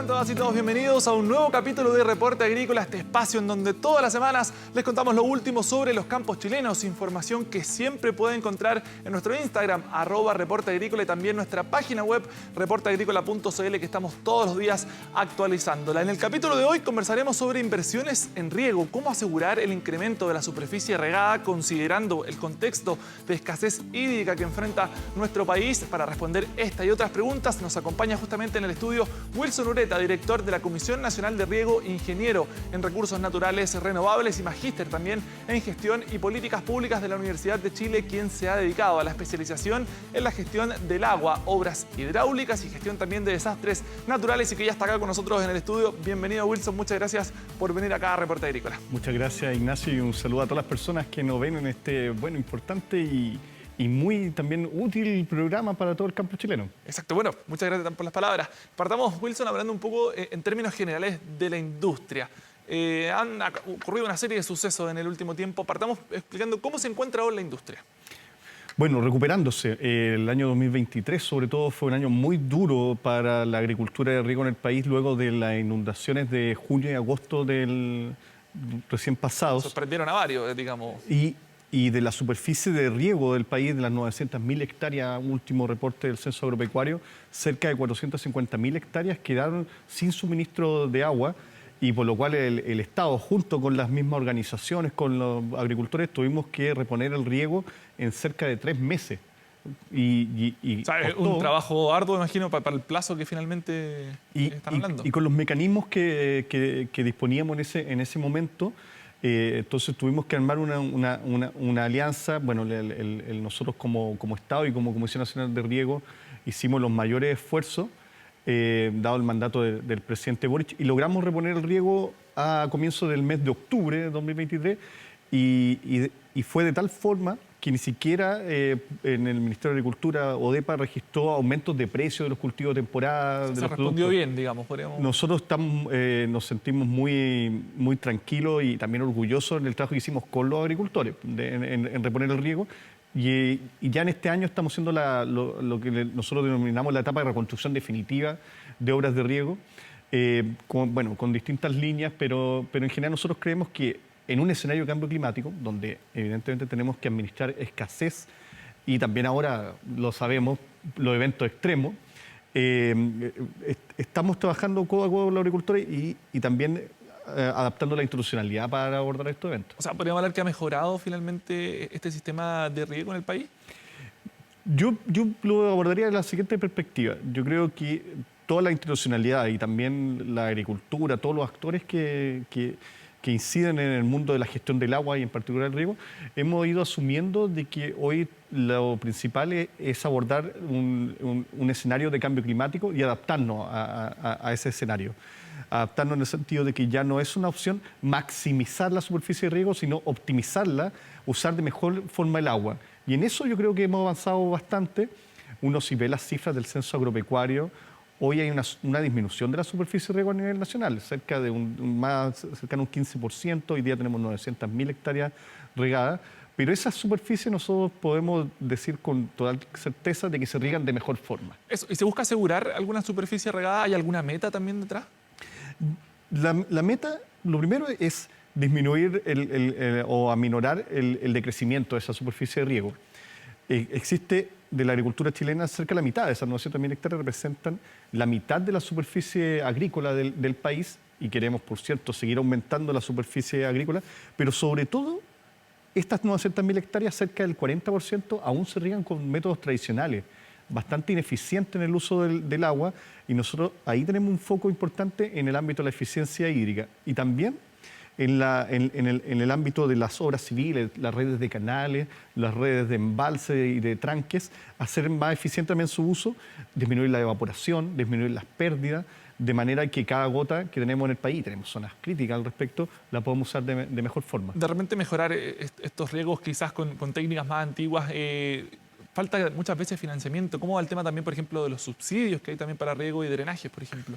Sean todas y todos bienvenidos a un nuevo capítulo de Reporte Agrícola, este espacio en donde todas las semanas les contamos lo último sobre los campos chilenos, información que siempre pueden encontrar en nuestro Instagram, @reporteagrícola, y también nuestra página web, reporteagrícola.cl, que estamos todos los días actualizándola. En el capítulo de hoy conversaremos sobre inversiones en riego, cómo asegurar el incremento de la superficie regada considerando el contexto de escasez hídrica que enfrenta nuestro país. Para responder esta y otras preguntas nos acompaña justamente en el estudio Wilson Ureta, director de la Comisión Nacional de Riego, ingeniero en recursos naturales renovables y magíster también en gestión y políticas públicas de la Universidad de Chile, quien se ha dedicado a la especialización en la gestión del agua, obras hidráulicas y gestión también de desastres naturales, y que ya está acá con nosotros en el estudio. Bienvenido, Wilson, muchas gracias por venir acá a Reporte Agrícola. Muchas gracias, Ignacio, y un saludo a todas las personas que nos ven en este importante y muy también útil programa para todo el campo chileno. Exacto, bueno, muchas gracias por las palabras. Partamos, Wilson, hablando un poco en términos generales de la industria. Han ocurrido una serie de sucesos en el último tiempo. Partamos explicando cómo se encuentra ahora la industria. Bueno, recuperándose. El año 2023, sobre todo, fue un año muy duro para la agricultura de riego en el país luego de las inundaciones de junio y agosto del recién pasados. Sorprendieron a varios, digamos. Y de la superficie de riego del país, de las 900.000 hectáreas, último reporte del Censo Agropecuario, cerca de 450.000 hectáreas quedaron sin suministro de agua, y por lo cual el Estado, junto con las mismas organizaciones, con los agricultores, tuvimos que reponer el riego en cerca de 3 meses. O sea, es un trabajo arduo, imagino, para el plazo que finalmente están hablando. Y con los mecanismos que disponíamos en ese momento. Entonces tuvimos que armar una alianza. Bueno, nosotros como Estado y como Comisión Nacional de Riego hicimos los mayores esfuerzos, dado el mandato del presidente Boric, y logramos reponer el riego a comienzos del mes de octubre de 2023, y fue de tal forma que ni siquiera en el Ministerio de Agricultura, ODEPA, registró aumentos de precio de los cultivos de temporada. Se respondió bien, digamos. Nosotros nos sentimos muy tranquilos y también orgullosos en el trabajo que hicimos con los agricultores en reponer el riego. Y ya en este año estamos haciendo lo que nosotros denominamos la etapa de reconstrucción definitiva de obras de riego, con distintas líneas, pero en general nosotros creemos que en un escenario de cambio climático, donde evidentemente tenemos que administrar escasez y también ahora lo sabemos, los eventos extremos, estamos trabajando codo a codo con los agricultores y también adaptando la institucionalidad para abordar estos eventos. O sea, ¿podríamos hablar que ha mejorado finalmente este sistema de riego en el país? Yo lo abordaría de la siguiente perspectiva. Yo creo que toda la institucionalidad y también la agricultura, todos los actores que inciden en el mundo de la gestión del agua y en particular el riego, hemos ido asumiendo de que hoy lo principal es abordar un escenario de cambio climático y adaptarnos a ese escenario. Adaptarnos en el sentido de que ya no es una opción maximizar la superficie de riego, sino optimizarla, usar de mejor forma el agua. Y en eso yo creo que hemos avanzado bastante. Uno, si ve las cifras del Censo Agropecuario, hoy hay una disminución de la superficie de riego a nivel nacional, cerca de más cercano a un 15%. Hoy día tenemos 900.000 hectáreas regadas, pero esa superficie nosotros podemos decir con total certeza de que se riegan de mejor forma. Eso. ¿Y se busca asegurar alguna superficie regada? ¿Hay alguna meta también detrás? La meta, lo primero es disminuir o aminorar el decrecimiento de esa superficie de riego. Existe de la agricultura chilena cerca de la mitad de esas 900.000 hectáreas, representan la mitad de la superficie agrícola del país, y queremos, por cierto, seguir aumentando la superficie agrícola, pero sobre todo estas 900.000 hectáreas, cerca del 40%, aún se riegan con métodos tradicionales, bastante ineficientes en el uso del agua, y nosotros ahí tenemos un foco importante en el ámbito de la eficiencia hídrica y también en el ámbito de las obras civiles, las redes de canales, las redes de embalse y de tranques, hacer más eficiente también su uso, disminuir la evaporación, disminuir las pérdidas, de manera que cada gota que tenemos en el país, tenemos zonas críticas al respecto, la podemos usar de mejor forma. De repente mejorar estos riegos quizás con técnicas más antiguas, falta muchas veces financiamiento. ¿Cómo va el tema también, por ejemplo, de los subsidios que hay también para riego y drenajes, por ejemplo?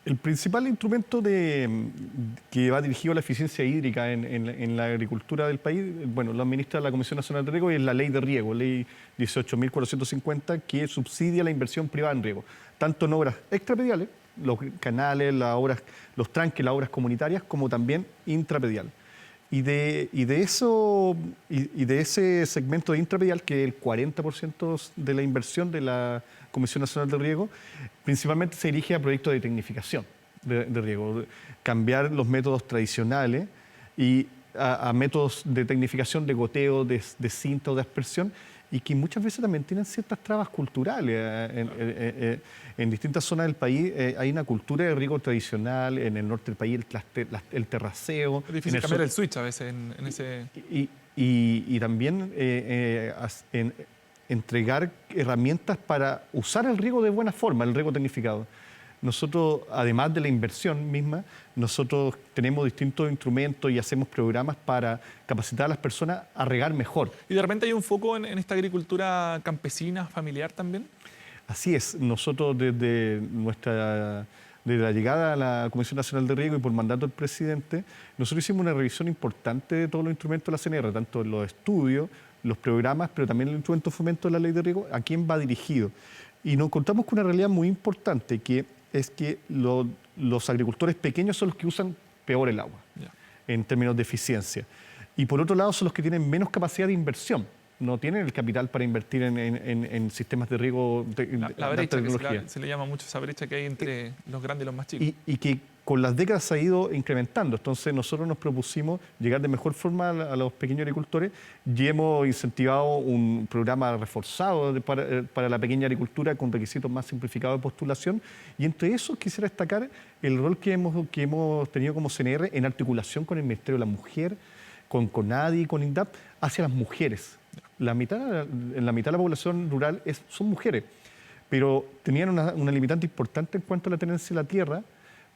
El principal instrumento que va dirigido a la eficiencia hídrica en la agricultura del país, bueno, lo administra la Comisión Nacional de Riego y es la Ley de Riego, Ley 18.450, que subsidia la inversión privada en riego, tanto en obras extraprediales los canales, los tranques, las obras comunitarias, como también intrapedial. Y de ese segmento de intrapedial, que es el 40% de la inversión de la Comisión Nacional de Riego, principalmente se dirige a proyectos de tecnificación de riego, cambiar los métodos tradicionales y a métodos de tecnificación de goteo, de cinta o de aspersión, y que muchas veces también tienen ciertas trabas culturales. En distintas zonas del país hay una cultura de riego tradicional, en el norte del país el terraceo. Es difícil cambiar el switch a veces en ese... Y también entregar herramientas para usar el riego de buena forma, el riego tecnificado. Nosotros, además de la inversión misma, nosotros tenemos distintos instrumentos y hacemos programas para capacitar a las personas a regar mejor. ¿Y de repente hay un foco en esta agricultura campesina, familiar también? Así es. Nosotros desde la llegada a la Comisión Nacional de Riego y por mandato del presidente, nosotros hicimos una revisión importante de todos los instrumentos de la CNR, tanto los estudios, los programas, pero también el instrumento de fomento de la ley de riego, a quién va dirigido. Y nos encontramos con una realidad muy importante, que es que los agricultores pequeños son los que usan peor el agua, en términos de eficiencia. Y por otro lado son los que tienen menos capacidad de inversión. No tienen el capital para invertir en sistemas de riego la brecha, que se le llama mucho esa brecha que hay entre los grandes y los más chicos. Y que con las décadas se ha ido incrementando. Entonces nosotros nos propusimos llegar de mejor forma a los pequeños agricultores y hemos incentivado un programa reforzado para la pequeña agricultura con requisitos más simplificados de postulación. Y entre esos quisiera destacar el rol que hemos tenido como CNR en articulación con el Ministerio de la Mujer, con CONADI y con INDAP hacia las mujeres. En la mitad de la población rural son mujeres, pero tenían una limitante importante en cuanto a la tenencia de la tierra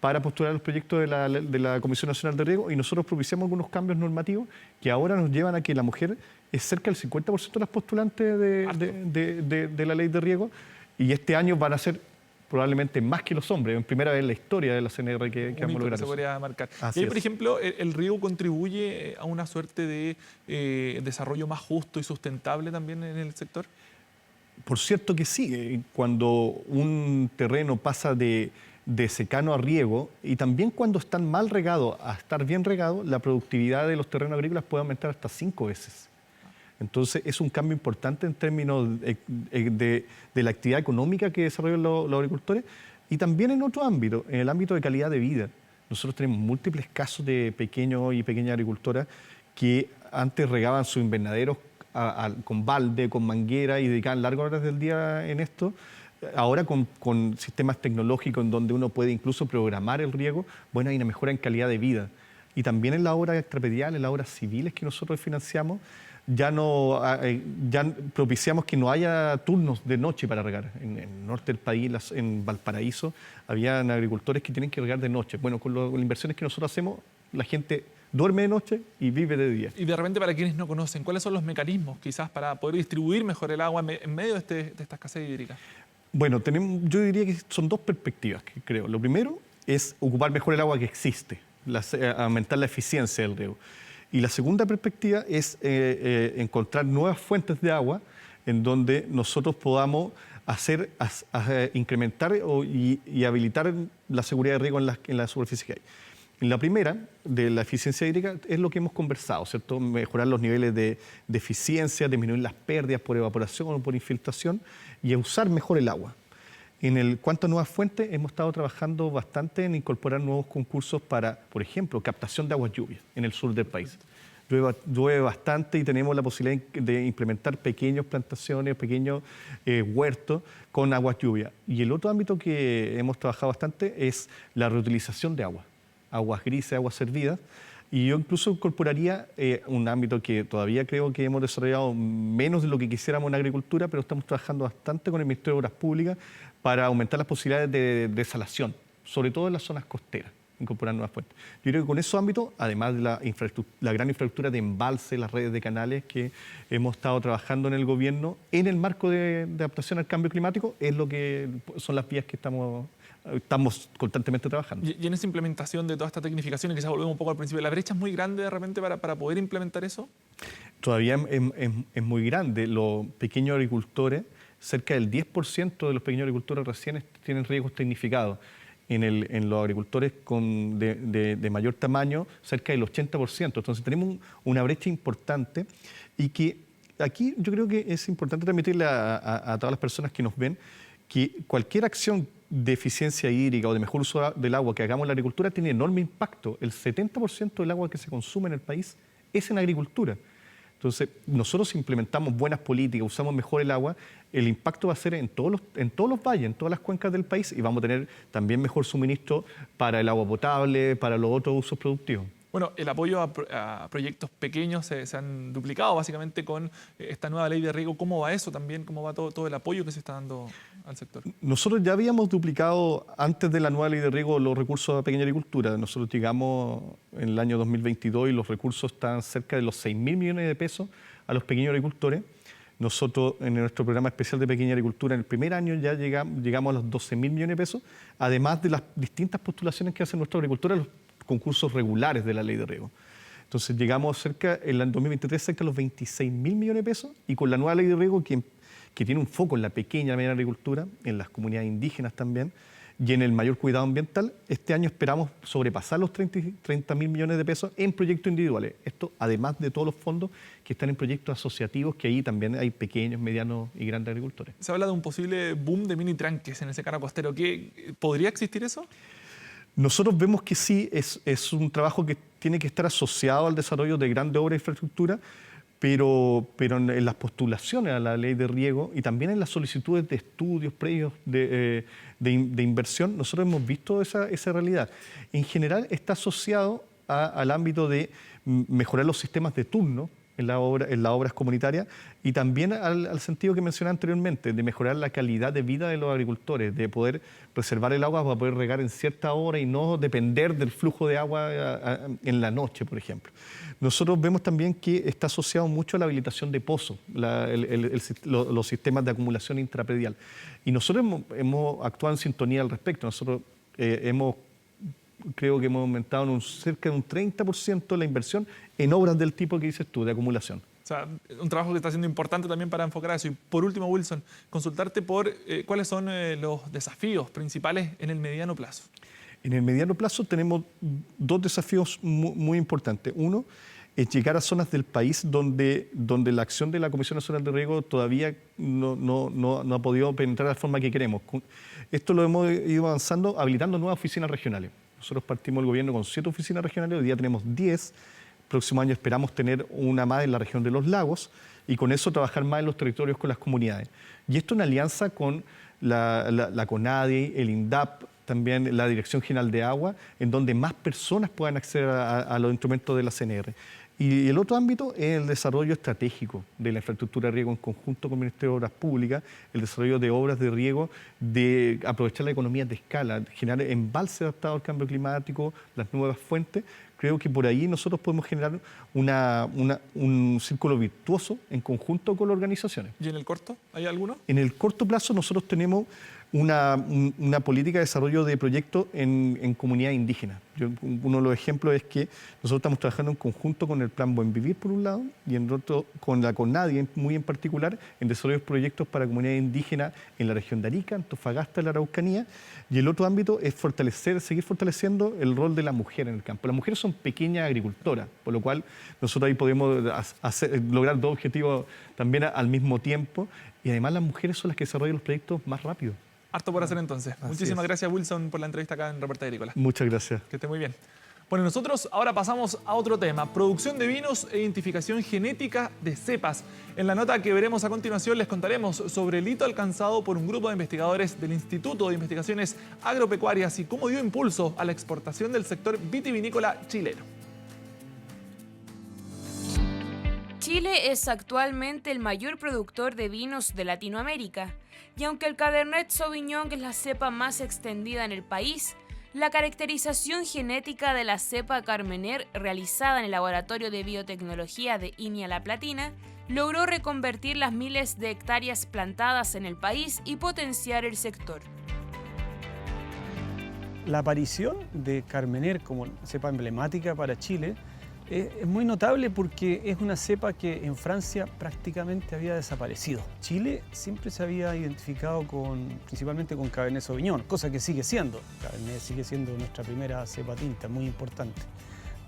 para postular los proyectos de la Comisión Nacional de Riego, y nosotros propiciamos algunos cambios normativos que ahora nos llevan a que la mujer es cerca del 50% de las postulantes de la ley de riego, y este año van a ser probablemente más que los hombres, en primera vez en la historia de la CNR que vamos a lograr eso. Se podría marcar. Así y ahí, es. por ejemplo, el riego contribuye a una suerte de desarrollo más justo y sustentable también en el sector. Por cierto que sí, cuando un terreno pasa de secano a riego, y también cuando están mal regados a estar bien regados, la productividad de los terrenos agrícolas puede aumentar hasta 5 veces. Entonces es un cambio importante en términos de la actividad económica que desarrollan los agricultores, y también en otro ámbito, en el ámbito de calidad de vida. Nosotros tenemos múltiples casos de pequeños y pequeñas agricultoras que antes regaban sus invernaderos con balde, con manguera, y dedicaban largas horas del día en esto. Ahora con sistemas tecnológicos en donde uno puede incluso programar el riego, bueno, hay una mejora en calidad de vida. Y también en las obras extrapediales, en las obras civiles que nosotros financiamos, ya propiciamos que no haya turnos de noche para regar. En el norte del país, en Valparaíso, habían agricultores que tienen que regar de noche. Bueno, con las inversiones que nosotros hacemos, la gente duerme de noche y vive de día. Y de repente, para quienes no conocen, ¿cuáles son los mecanismos quizás para poder distribuir mejor el agua en medio de esta escasez hídrica? Bueno, yo diría que son dos perspectivas que creo. Lo primero es ocupar mejor el agua que existe, aumentar la eficiencia del riego. Y la segunda perspectiva es encontrar nuevas fuentes de agua en donde nosotros podamos incrementar y habilitar la seguridad de riego en la superficie que hay. En la primera, de la eficiencia hídrica, es lo que hemos conversado, ¿cierto? Mejorar los niveles de eficiencia, disminuir las pérdidas por evaporación o por infiltración y usar mejor el agua. Cuanto a nuevas fuentes, hemos estado trabajando bastante en incorporar nuevos concursos para, por ejemplo, captación de aguas lluvias en el sur del país. Llueve bastante y tenemos la posibilidad de implementar pequeñas plantaciones, pequeños huertos con aguas lluvias. Y el otro ámbito que hemos trabajado bastante es la reutilización de agua, aguas grises, aguas servidas. Y yo incluso incorporaría un ámbito que todavía creo que hemos desarrollado menos de lo que quisiéramos en agricultura, pero estamos trabajando bastante con el Ministerio de Obras Públicas para aumentar las posibilidades de desalación, sobre todo en las zonas costeras, incorporar nuevas fuentes. Yo creo que con esos ámbitos, además de la gran infraestructura de embalse, las redes de canales que hemos estado trabajando en el gobierno, en el marco de adaptación al cambio climático, son las vías que estamos constantemente trabajando. Y en esa implementación de toda esta tecnificación, y quizás volvemos un poco al principio, ¿la brecha es muy grande de repente para poder implementar eso? Todavía es muy grande. Los pequeños agricultores, cerca del 10% de los pequeños agricultores recién tienen riegos tecnificados. en los agricultores de mayor tamaño, cerca del 80%. Entonces tenemos una brecha importante y que aquí yo creo que es importante transmitirle a todas las personas que nos ven que cualquier acción de eficiencia hídrica o de mejor uso del agua que hagamos en la agricultura tiene enorme impacto. El 70% del agua que se consume en el país es en agricultura. Entonces, nosotros si implementamos buenas políticas, usamos mejor el agua, el impacto va a ser en todos los valles, en todas las cuencas del país, y vamos a tener también mejor suministro para el agua potable, para los otros usos productivos. Bueno, el apoyo a proyectos pequeños se han duplicado básicamente con esta nueva ley de riego. ¿Cómo va eso también? ¿Cómo va todo el apoyo que se está dando al sector? Nosotros ya habíamos duplicado antes de la nueva ley de riego los recursos a pequeña agricultura. Nosotros llegamos en el año 2022 y los recursos están cerca de los 6.000 millones de pesos a los pequeños agricultores. Nosotros en nuestro programa especial de pequeña agricultura en el primer año ya llegamos a los 12.000 millones de pesos, además de las distintas postulaciones que hacen nuestros agricultores a los concursos regulares de la ley de riego. Entonces llegamos en el 2023 cerca de los 26.000 millones de pesos, y con la nueva ley de riego que tiene un foco en la pequeña y la mediana agricultura, en las comunidades indígenas también, y en el mayor cuidado ambiental, este año esperamos sobrepasar los 30.000 millones de pesos en proyectos individuales. Esto además de todos los fondos que están en proyectos asociativos, que ahí también hay pequeños, medianos y grandes agricultores. Se habla de un posible boom de mini tranques en el secano costero. ¿Podría existir eso? Nosotros vemos que sí, es un trabajo que tiene que estar asociado al desarrollo de grandes obras de infraestructura, pero en las postulaciones a la ley de riego y también en las solicitudes de estudios previos de inversión, nosotros hemos visto esa realidad. En general está asociado al ámbito de mejorar los sistemas de turno en las obras comunitarias, y también al sentido que mencioné anteriormente, de mejorar la calidad de vida de los agricultores, de poder reservar el agua para poder regar en cierta hora y no depender del flujo de agua en la noche, por ejemplo. Nosotros vemos también que está asociado mucho a la habilitación de pozos, los sistemas de acumulación intrapredial. Y nosotros hemos actuado en sintonía al respecto. Nosotros creo que hemos aumentado en cerca de un 30% la inversión en obras del tipo que dices tú, de acumulación. O sea, un trabajo que está siendo importante también para enfocar a eso. Y por último, Wilson, consultarte por cuáles son los desafíos principales en el mediano plazo. En el mediano plazo tenemos dos desafíos muy importantes. Uno es llegar a zonas del país donde la acción de la Comisión Nacional de Riego todavía no ha podido penetrar de la forma que queremos. Esto lo hemos ido avanzando, habilitando nuevas oficinas regionales. Nosotros partimos el gobierno con 7 oficinas regionales, hoy día tenemos 10. El próximo año esperamos tener una más en la región de los lagos, y con eso trabajar más en los territorios con las comunidades. Y esto en alianza con la CONADI, el INDAP, también la Dirección General de Agua, en donde más personas puedan acceder a los instrumentos de la CNR. Y el otro ámbito es el desarrollo estratégico de la infraestructura de riego en conjunto con el Ministerio de Obras Públicas, el desarrollo de obras de riego, de aprovechar la economía de escala, generar embalses adaptados al cambio climático, las nuevas fuentes. Creo que por ahí nosotros podemos generar un círculo virtuoso en conjunto con las organizaciones. ¿Y en el corto? ¿Hay alguno? En el corto plazo nosotros tenemos una política de desarrollo de proyectos en comunidades indígenas. Uno de los ejemplos es que nosotros estamos trabajando en conjunto con el Plan Buen Vivir, por un lado, y en otro con la CONADI, muy en particular, en desarrollo de proyectos para comunidades indígenas en la región de Arica, Antofagasta, la Araucanía. Y el otro ámbito es seguir fortaleciendo el rol de la mujer en el campo. Las mujeres son pequeñas agricultoras, por lo cual nosotros ahí podemos lograr dos objetivos también al mismo tiempo, y además las mujeres son las que desarrollan los proyectos más rápido. Harto por hacer entonces. Muchísimas gracias, Wilson, por la entrevista acá en Reporte Agrícola. Muchas gracias. Que esté muy bien. Bueno, nosotros ahora pasamos a otro tema, producción de vinos e identificación genética de cepas. En la nota que veremos a continuación les contaremos sobre el hito alcanzado por un grupo de investigadores del Instituto de Investigaciones Agropecuarias y cómo dio impulso a la exportación del sector vitivinícola chileno. Chile es actualmente el mayor productor de vinos de Latinoamérica, y aunque el Cabernet Sauvignon es la cepa más extendida en el país, la caracterización genética de la cepa Carmener realizada en el Laboratorio de Biotecnología de INIA La Platina logró reconvertir las miles de hectáreas plantadas en el país y potenciar el sector. La aparición de Carmener como cepa emblemática para Chile Es muy notable porque es una cepa que en Francia prácticamente había desaparecido. Chile siempre se había identificado principalmente con Cabernet Sauvignon, cosa que sigue siendo. Cabernet sigue siendo nuestra primera cepa tinta, muy importante.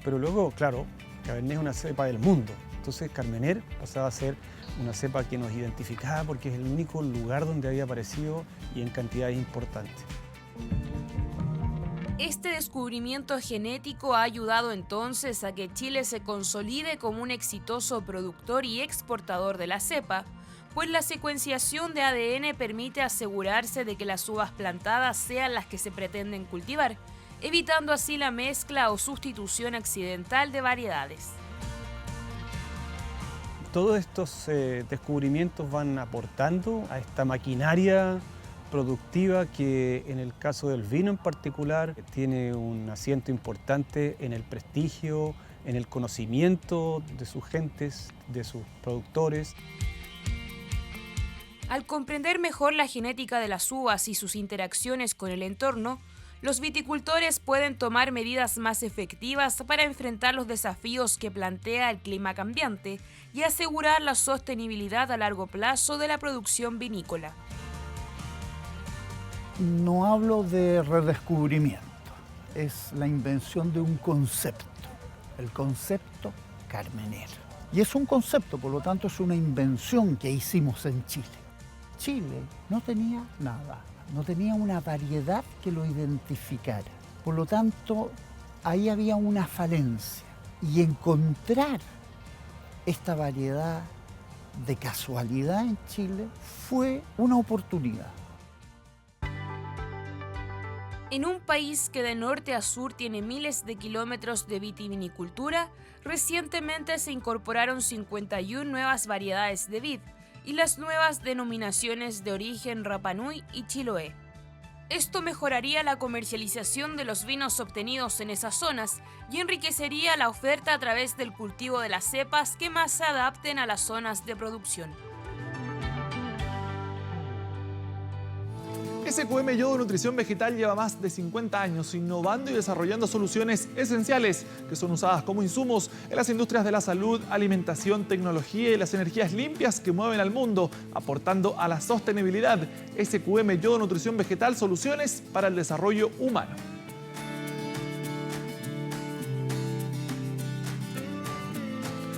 Pero luego, claro, Cabernet es una cepa del mundo. Entonces Carmener pasaba a ser una cepa que nos identificaba porque es el único lugar donde había aparecido y en cantidades importantes. Este descubrimiento genético ha ayudado entonces a que Chile se consolide como un exitoso productor y exportador de la cepa, pues la secuenciación de ADN permite asegurarse de que las uvas plantadas sean las que se pretenden cultivar, evitando así la mezcla o sustitución accidental de variedades. Todos estos descubrimientos van aportando a esta maquinaria productiva que en el caso del vino en particular tiene un asiento importante en el prestigio, en el conocimiento de sus gentes, de sus productores. Al comprender mejor la genética de las uvas y sus interacciones con el entorno, los viticultores pueden tomar medidas más efectivas para enfrentar los desafíos que plantea el clima cambiante y asegurar la sostenibilidad a largo plazo de la producción vinícola. No hablo de redescubrimiento, es la invención de un concepto, el concepto Carmener. Y es un concepto, por lo tanto es una invención que hicimos en Chile. Chile no tenía nada, no tenía una variedad que lo identificara. Por lo tanto, ahí había una falencia. Y encontrar esta variedad de casualidad en Chile fue una oportunidad. En un país que de norte a sur tiene miles de kilómetros de vitivinicultura, recientemente se incorporaron 51 nuevas variedades de vid y las nuevas denominaciones de origen Rapa Nui y Chiloé. Esto mejoraría la comercialización de los vinos obtenidos en esas zonas y enriquecería la oferta a través del cultivo de las cepas que más se adapten a las zonas de producción. SQM Yodo Nutrición Vegetal lleva más de 50 años innovando y desarrollando soluciones esenciales que son usadas como insumos en las industrias de la salud, alimentación, tecnología y las energías limpias que mueven al mundo, aportando a la sostenibilidad. SQM Yodo Nutrición Vegetal, soluciones para el desarrollo humano.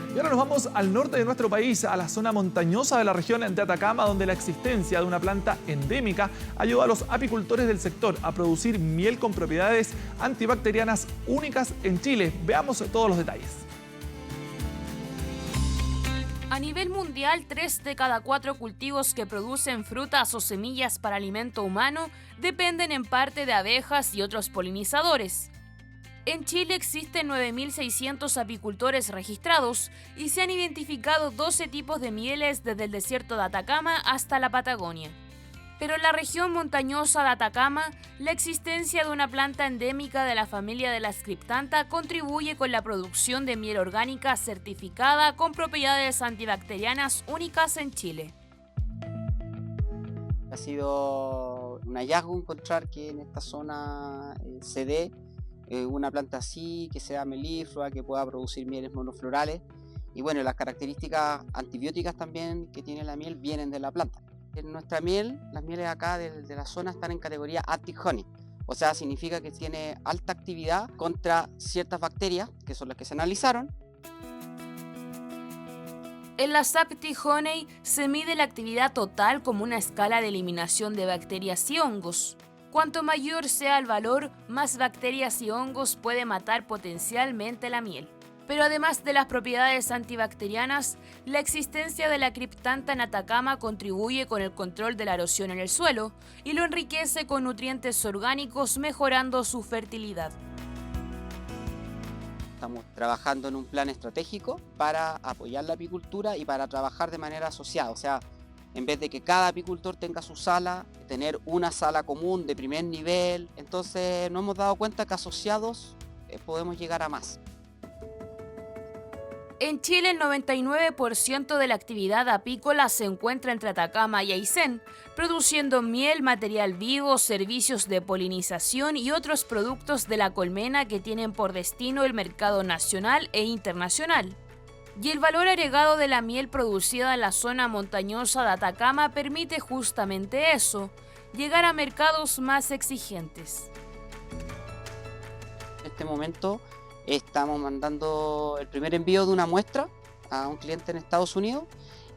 Y ahora nos vamos al norte de nuestro país, a la zona montañosa de la región de Atacama, donde la existencia de una planta endémica ayuda a los apicultores del sector a producir miel con propiedades antibacterianas únicas en Chile. Veamos todos los detalles. A nivel mundial, 3 de cada 4 cultivos que producen frutas o semillas para alimento humano dependen en parte de abejas y otros polinizadores. En Chile existen 9.600 apicultores registrados y se han identificado 12 tipos de mieles desde el desierto de Atacama hasta la Patagonia. Pero en la región montañosa de Atacama, la existencia de una planta endémica de la familia de la Scriptanta contribuye con la producción de miel orgánica certificada con propiedades antibacterianas únicas en Chile. Ha sido un hallazgo encontrar que en esta zona se dé una planta así, que sea melíflora, que pueda producir mieles monoflorales. Y bueno, las características antibióticas también que tiene la miel vienen de la planta. En nuestra miel, las mieles acá de la zona están en categoría Arctic Honey. O sea, significa que tiene alta actividad contra ciertas bacterias, que son las que se analizaron. En la Arctic Honey se mide la actividad total como una escala de eliminación de bacterias y hongos. Cuanto mayor sea el valor, más bacterias y hongos puede matar potencialmente la miel. Pero además de las propiedades antibacterianas, la existencia de la Scriptanta en Atacama contribuye con el control de la erosión en el suelo y lo enriquece con nutrientes orgánicos, mejorando su fertilidad. Estamos trabajando en un plan estratégico para apoyar la apicultura y para trabajar de manera asociada. O sea, en vez de que cada apicultor tenga su sala, tener una sala común de primer nivel. Entonces nos hemos dado cuenta que asociados podemos llegar a más. En Chile, el 99% de la actividad apícola se encuentra entre Atacama y Aysén, produciendo miel, material vivo, servicios de polinización y otros productos de la colmena que tienen por destino el mercado nacional e internacional. Y el valor agregado de la miel producida en la zona montañosa de Atacama permite justamente eso, llegar a mercados más exigentes. En este momento estamos mandando el primer envío de una muestra a un cliente en Estados Unidos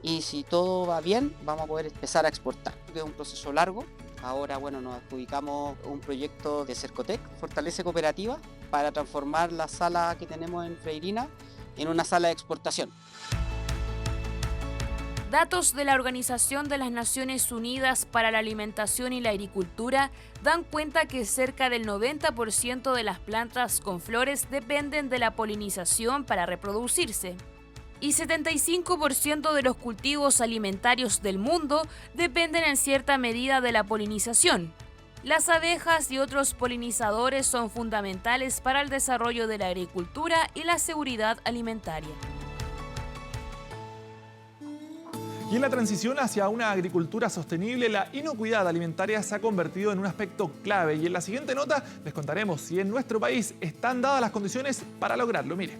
y si todo va bien vamos a poder empezar a exportar. Es un proceso largo. Ahora nos adjudicamos un proyecto de Cercotec, Fortalece Cooperativa, para transformar la sala que tenemos en Freirina en una sala de exportación. Datos de la Organización de las Naciones Unidas para la Alimentación y la Agricultura dan cuenta que cerca del 90% de las plantas con flores dependen de la polinización para reproducirse. Y 75% de los cultivos alimentarios del mundo dependen en cierta medida de la polinización. Las abejas y otros polinizadores son fundamentales para el desarrollo de la agricultura y la seguridad alimentaria. Y en la transición hacia una agricultura sostenible, la inocuidad alimentaria se ha convertido en un aspecto clave. Y en la siguiente nota les contaremos si en nuestro país están dadas las condiciones para lograrlo. Mire.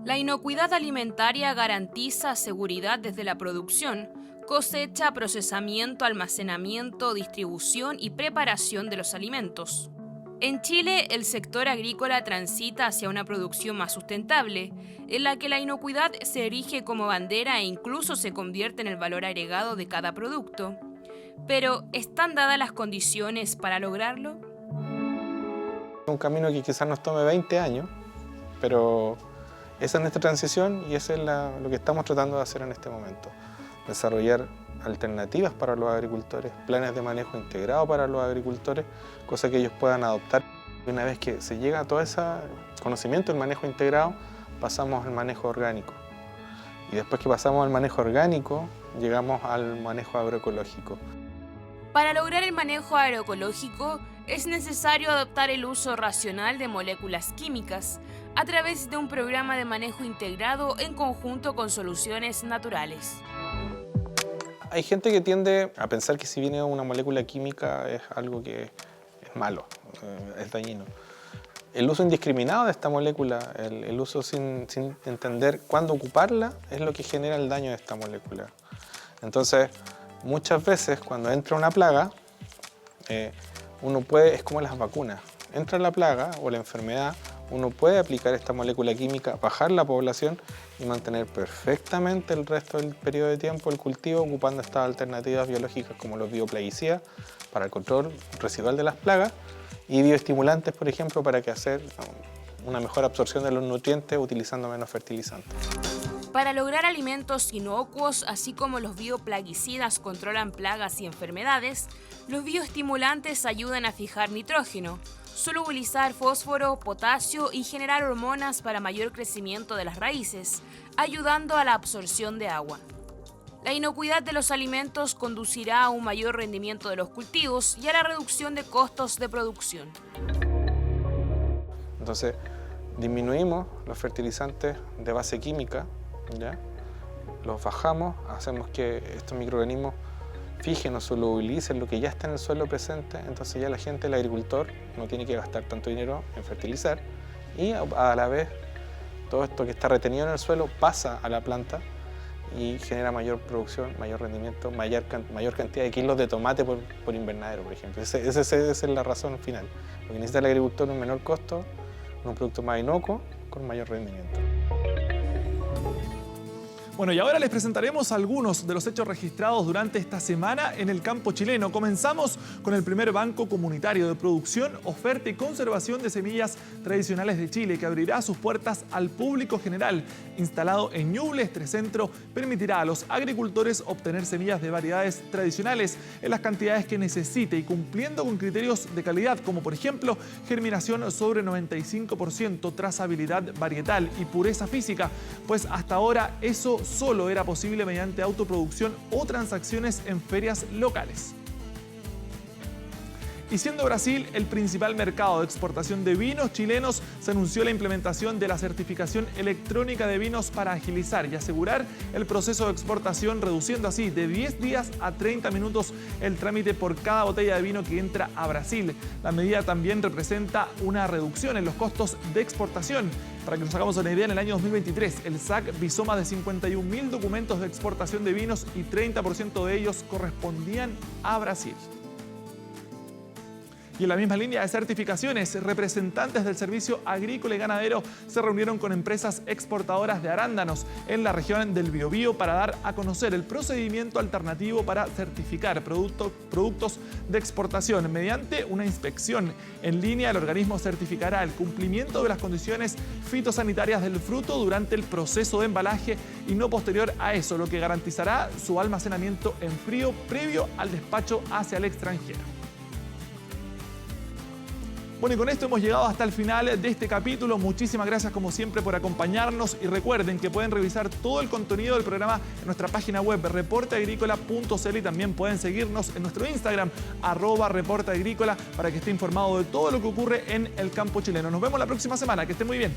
La inocuidad alimentaria garantiza seguridad desde la producción, cosecha, procesamiento, almacenamiento, distribución y preparación de los alimentos. En Chile, el sector agrícola transita hacia una producción más sustentable, en la que la inocuidad se erige como bandera e incluso se convierte en el valor agregado de cada producto. Pero, ¿están dadas las condiciones para lograrlo? Un camino que quizás nos tome 20 años, pero esa es nuestra transición y eso es lo que estamos tratando de hacer en este momento. Desarrollar alternativas para los agricultores, planes de manejo integrado para los agricultores, cosas que ellos puedan adoptar. Una vez que se llega a todo ese conocimiento del manejo integrado, pasamos al manejo orgánico. Y después que pasamos al manejo orgánico, llegamos al manejo agroecológico. Para lograr el manejo agroecológico, es necesario adoptar el uso racional de moléculas químicas a través de un programa de manejo integrado en conjunto con soluciones naturales. Hay gente que tiende a pensar que si viene una molécula química es algo que es malo, es dañino. El uso indiscriminado de esta molécula, el uso sin entender cuándo ocuparla, es lo que genera el daño de esta molécula. Entonces, muchas veces cuando entra una plaga, uno puede, es como las vacunas, entra la plaga o la enfermedad, uno puede aplicar esta molécula química, bajar la población y mantener perfectamente el resto del periodo de tiempo el cultivo ocupando estas alternativas biológicas como los bioplaguicidas para el control residual de las plagas y bioestimulantes, por ejemplo, para que hacer una mejor absorción de los nutrientes utilizando menos fertilizantes. Para lograr alimentos inocuos, así como los bioplaguicidas controlan plagas y enfermedades, los bioestimulantes ayudan a fijar nitrógeno, solubilizar fósforo, potasio y generar hormonas para mayor crecimiento de las raíces, ayudando a la absorción de agua. La inocuidad de los alimentos conducirá a un mayor rendimiento de los cultivos y a la reducción de costos de producción. Entonces, disminuimos los fertilizantes de base química, ¿ya? Los bajamos, hacemos que estos microorganismos fijen o solubilicen lo que ya está en el suelo presente, entonces ya la gente, el agricultor, no tiene que gastar tanto dinero en fertilizar y a la vez todo esto que está retenido en el suelo pasa a la planta y genera mayor producción, mayor rendimiento, mayor cantidad de kilos de tomate por invernadero, por ejemplo. Esa es la razón final. Lo que necesita el agricultor es un menor costo, un producto más inocuo, con mayor rendimiento. Bueno, y ahora les presentaremos algunos de los hechos registrados durante esta semana en el campo chileno. Comenzamos con el primer banco comunitario de producción, oferta y conservación de semillas tradicionales de Chile, que abrirá sus puertas al público general. Instalado en Ñuble, este centro permitirá a los agricultores obtener semillas de variedades tradicionales en las cantidades que necesite y cumpliendo con criterios de calidad, como por ejemplo germinación sobre 95%, trazabilidad varietal y pureza física, pues hasta ahora eso solo era posible mediante autoproducción o transacciones en ferias locales. Y siendo Brasil el principal mercado de exportación de vinos chilenos, se anunció la implementación de la certificación electrónica de vinos para agilizar y asegurar el proceso de exportación, reduciendo así de 10 días a 30 minutos el trámite por cada botella de vino que entra a Brasil. La medida también representa una reducción en los costos de exportación. Para que nos hagamos una idea, en el año 2023 el SAC visó más de 51.000 documentos de exportación de vinos y 30% de ellos correspondían a Brasil. Y en la misma línea de certificaciones, representantes del Servicio Agrícola y Ganadero se reunieron con empresas exportadoras de arándanos en la región del Biobío para dar a conocer el procedimiento alternativo para certificar productos de exportación. Mediante una inspección en línea, el organismo certificará el cumplimiento de las condiciones fitosanitarias del fruto durante el proceso de embalaje y no posterior a eso, lo que garantizará su almacenamiento en frío previo al despacho hacia el extranjero. Bueno, y con esto hemos llegado hasta el final de este capítulo. Muchísimas gracias como siempre por acompañarnos y recuerden que pueden revisar todo el contenido del programa en nuestra página web reporteagrícola.cl y también pueden seguirnos en nuestro Instagram @reporteagrícola para que esté informado de todo lo que ocurre en el campo chileno. Nos vemos la próxima semana, que estén muy bien.